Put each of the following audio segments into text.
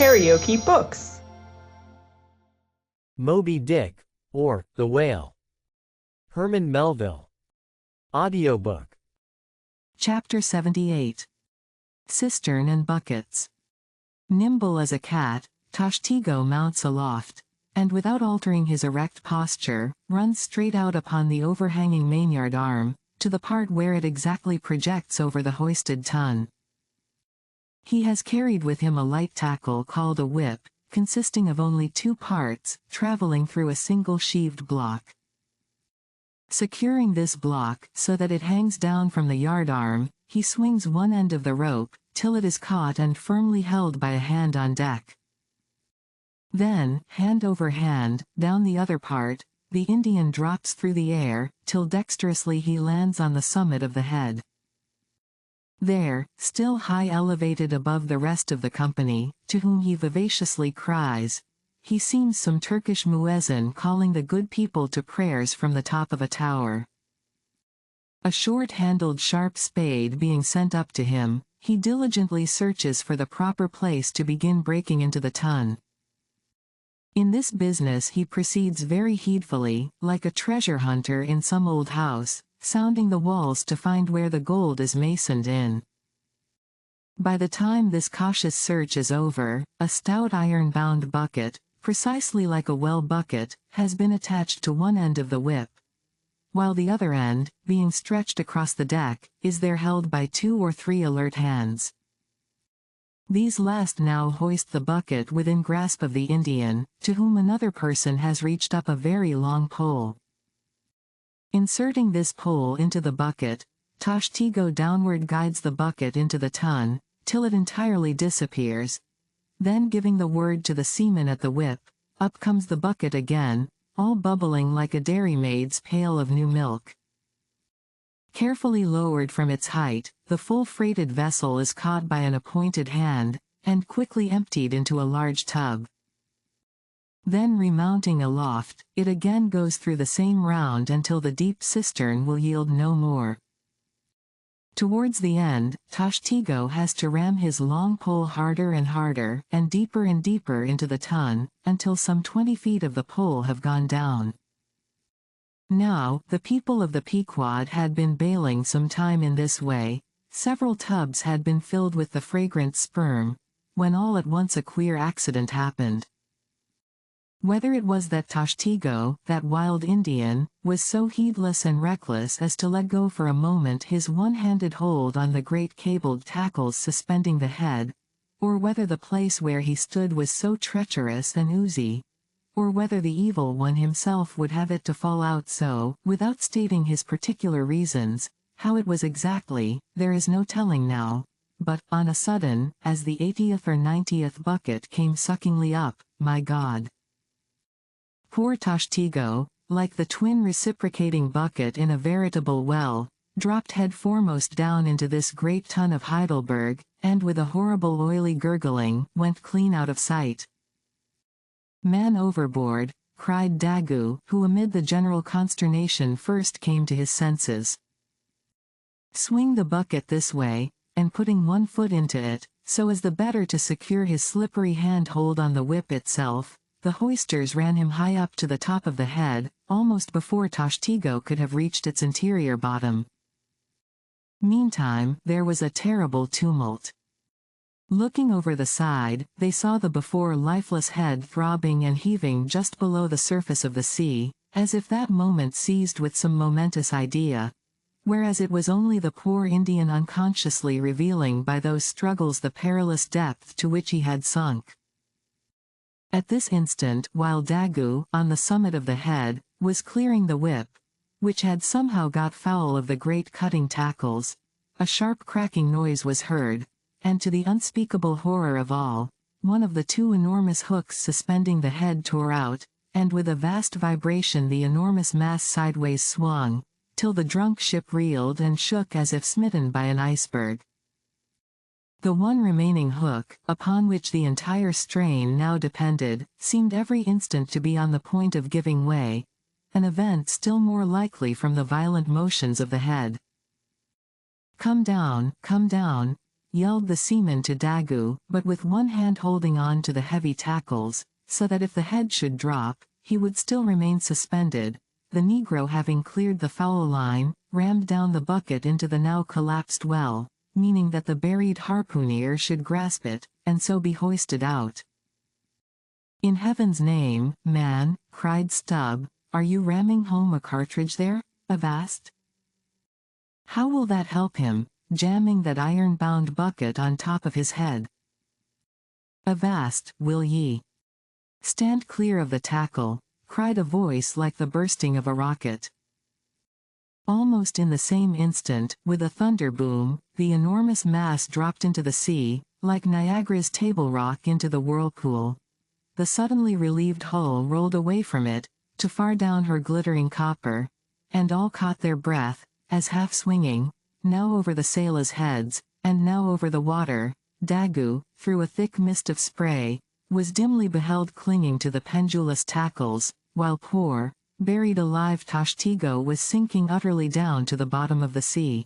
KaraokeBooks. Moby-Dick, or The Whale. Herman Melville. Audiobook. Chapter 78. Cistern and Buckets. Nimble as a cat, Tashtego mounts aloft, and without altering his erect posture, runs straight out upon the overhanging mainyard arm, to the part where it exactly projects over the hoisted tun. He has carried with him a light tackle called a whip, consisting of only 2 parts, traveling through a single sheaved block. Securing this block so that it hangs down from the yard arm, he swings one end of the rope, till it is caught and firmly held by a hand on deck. Then, hand over hand, down the other part, the Indian drops through the air, till dexterously he lands on the summit of the head. There, still high elevated above the rest of the company, to whom he vivaciously cries, he seems some Turkish muezzin calling the good people to prayers from the top of a tower. A short-handled sharp spade being sent up to him, he diligently searches for the proper place to begin breaking into the tun. In this business he proceeds very heedfully, like a treasure hunter in some old house, sounding the walls to find where the gold is masoned in. By the time this cautious search is over, a stout iron-bound bucket, precisely like a well bucket, has been attached to one end of the whip, while the other end, being stretched across the deck, is there held by 2 or 3 alert hands. These last now hoist the bucket within grasp of the Indian, to whom another person has reached up a very long pole. Inserting this pole into the bucket, Tashtego downward guides the bucket into the tun, till it entirely disappears. Then giving the word to the seaman at the whip, up comes the bucket again, all bubbling like a dairymaid's pail of new milk. Carefully lowered from its height, the full freighted vessel is caught by an appointed hand, and quickly emptied into a large tub. Then remounting aloft, it again goes through the same round until the deep cistern will yield no more. Towards the end, Tashtego has to ram his long pole harder and deeper into the tun, until some 20 feet of the pole have gone down. Now, the people of the Pequod had been bailing some time in this way, several tubs had been filled with the fragrant sperm, when all at once a queer accident happened. Whether it was that Tashtego, that wild Indian, was so heedless and reckless as to let go for a moment his one-handed hold on the great cabled tackles suspending the head, or whether the place where he stood was so treacherous and oozy, or whether the evil one himself would have it to fall out so, without stating his particular reasons, how it was exactly, there is no telling now, but, on a sudden, as the 80th or 90th bucket came suckingly up, my God! Poor Tashtego, like the twin reciprocating bucket in a veritable well, dropped head foremost down into this great tun of Heidelberg, and with a horrible oily gurgling, went clean out of sight. "Man overboard," cried Daggoo, who amid the general consternation first came to his senses. "Swing the bucket this way," and putting one foot into it, so as the better to secure his slippery hand hold on the whip itself, the hoisters ran him high up to the top of the head, almost before Tashtego could have reached its interior bottom. Meantime, there was a terrible tumult. Looking over the side, they saw the before lifeless head throbbing and heaving just below the surface of the sea, as if that moment seized with some momentous idea, whereas it was only the poor Indian unconsciously revealing by those struggles the perilous depth to which he had sunk. At this instant, while Daggoo, on the summit of the head, was clearing the whip, which had somehow got foul of the great cutting tackles, a sharp cracking noise was heard, and to the unspeakable horror of all, one of the 2 enormous hooks suspending the head tore out, and with a vast vibration the enormous mass sideways swung, till the drunk ship reeled and shook as if smitten by an iceberg. The one remaining hook, upon which the entire strain now depended, seemed every instant to be on the point of giving way, an event still more likely from the violent motions of the head. Come down, yelled the seaman to Daggoo, but with one hand holding on to the heavy tackles, so that if the head should drop, he would still remain suspended. The negro, having cleared the foul line, rammed down the bucket into the now collapsed well, meaning that the buried harpooner should grasp it, and so be hoisted out. "In heaven's name, man," cried Stubb, "are you ramming home a cartridge there, avast? How will that help him, jamming that iron-bound bucket on top of his head? Avast, will ye? Stand clear of the tackle," cried a voice like the bursting of a rocket. Almost in the same instant, with a thunder boom, the enormous mass dropped into the sea, like Niagara's Table Rock into the whirlpool. The suddenly relieved hull rolled away from it, to far down her glittering copper, and all caught their breath, as half-swinging, now over the sailors' heads, and now over the water, Daggoo, through a thick mist of spray, was dimly beheld clinging to the pendulous tackles, while poor, buried alive Tashtego was sinking utterly down to the bottom of the sea.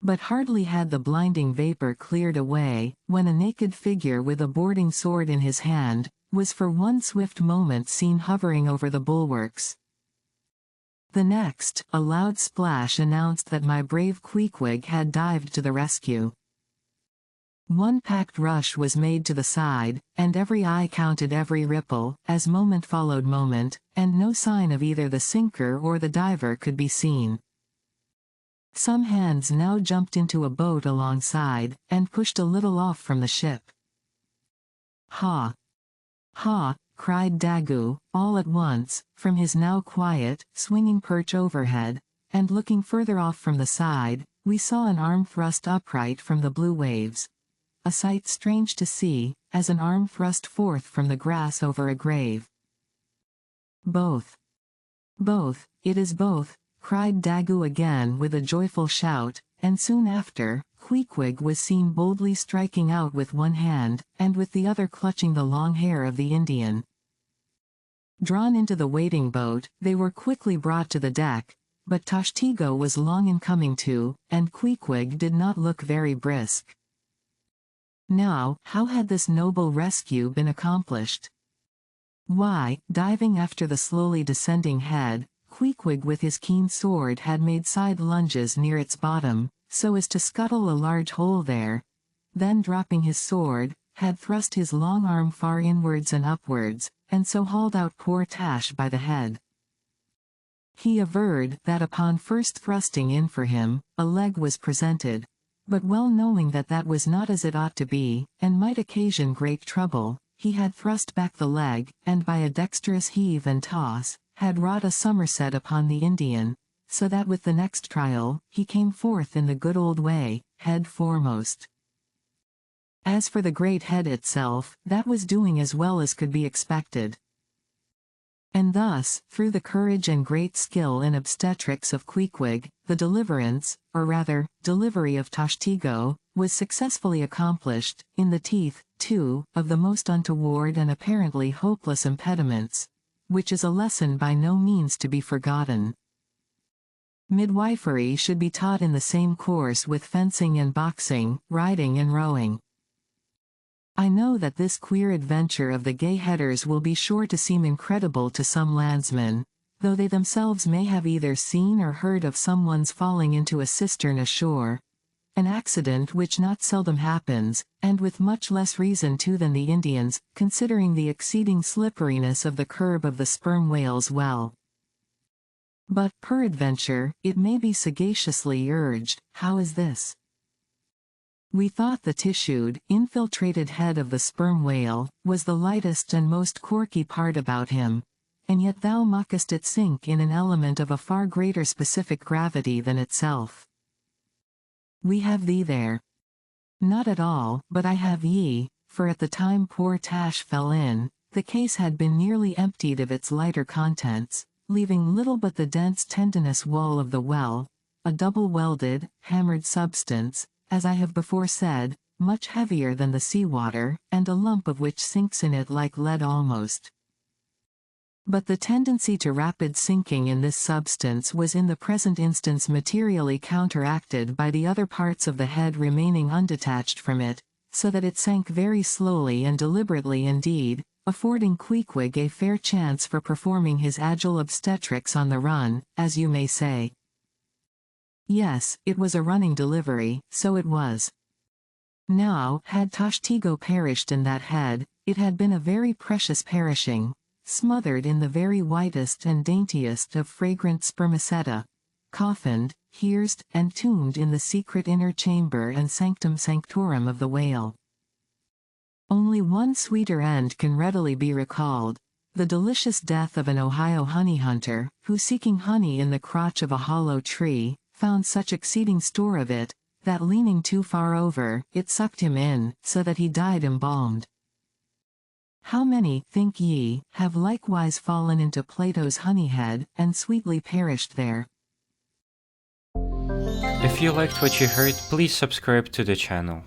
But hardly had the blinding vapor cleared away, when a naked figure with a boarding sword in his hand, was for one swift moment seen hovering over the bulwarks. The next, a loud splash announced that my brave Queequeg had dived to the rescue. One packed rush was made to the side, and every eye counted every ripple, as moment followed moment, and no sign of either the sinker or the diver could be seen. Some hands now jumped into a boat alongside, and pushed a little off from the ship. "Ha! Ha!" cried Daggoo, all at once, from his now quiet, swinging perch overhead, and looking further off from the side, we saw an arm thrust upright from the blue waves. A sight strange to see, as an arm thrust forth from the grass over a grave. "Both! Both! It is both!" cried Daggoo again with a joyful shout, and soon after, Queequeg was seen boldly striking out with one hand, and with the other clutching the long hair of the Indian. Drawn into the waiting boat, they were quickly brought to the deck, but Tashtego was long in coming to, and Queequeg did not look very brisk. Now, how had this noble rescue been accomplished? Why, diving after the slowly descending head, Queequeg with his keen sword had made side lunges near its bottom, so as to scuttle a large hole there, then dropping his sword, had thrust his long arm far inwards and upwards, and so hauled out poor Tash by the head. He averred that upon first thrusting in for him, a leg was presented, but well knowing that that was not as it ought to be, and might occasion great trouble, he had thrust back the leg, and by a dexterous heave and toss, had wrought a somerset upon the Indian, so that with the next trial, he came forth in the good old way, head foremost. As for the great head itself, that was doing as well as could be expected. And thus, through the courage and great skill in obstetrics of Queequeg, the deliverance, or rather, delivery of Tashtego, was successfully accomplished, in the teeth, too, of the most untoward and apparently hopeless impediments, which is a lesson by no means to be forgotten. Midwifery should be taught in the same course with fencing and boxing, riding and rowing. I know that this queer adventure of the gay headers will be sure to seem incredible to some landsmen, though they themselves may have either seen or heard of someone's falling into a cistern ashore, an accident which not seldom happens, and with much less reason too than the Indians, considering the exceeding slipperiness of the curb of the sperm whale's well. But, peradventure, it may be sagaciously urged, how is this? We thought the tissued, infiltrated head of the sperm whale was the lightest and most corky part about him, and yet thou mockest it sink in an element of a far greater specific gravity than itself. We have thee there. Not at all, but I have ye, for at the time poor Tash fell in, the case had been nearly emptied of its lighter contents, leaving little but the dense tendinous wall of the well, a double-welded, hammered substance, as I have before said, much heavier than the sea-water, and a lump of which sinks in it like lead almost. But the tendency to rapid sinking in this substance was in the present instance materially counteracted by the other parts of the head remaining undetached from it, so that it sank very slowly and deliberately indeed, affording Queequeg a fair chance for performing his agile obstetrics on the run, as you may say. Yes, it was a running delivery, so it was. Now, had Tashtego perished in that head, it had been a very precious perishing, smothered in the very whitest and daintiest of fragrant spermaceta, coffined, hearsed, and tombed in the secret inner chamber and sanctum sanctorum of the whale. Only one sweeter end can readily be recalled, the delicious death of an Ohio honey hunter, who seeking honey in the crotch of a hollow tree, found such exceeding store of it, that leaning too far over, it sucked him in, so that he died embalmed. How many, think ye, have likewise fallen into Plato's honey head, and sweetly perished there? If you liked what you heard, please subscribe to the channel.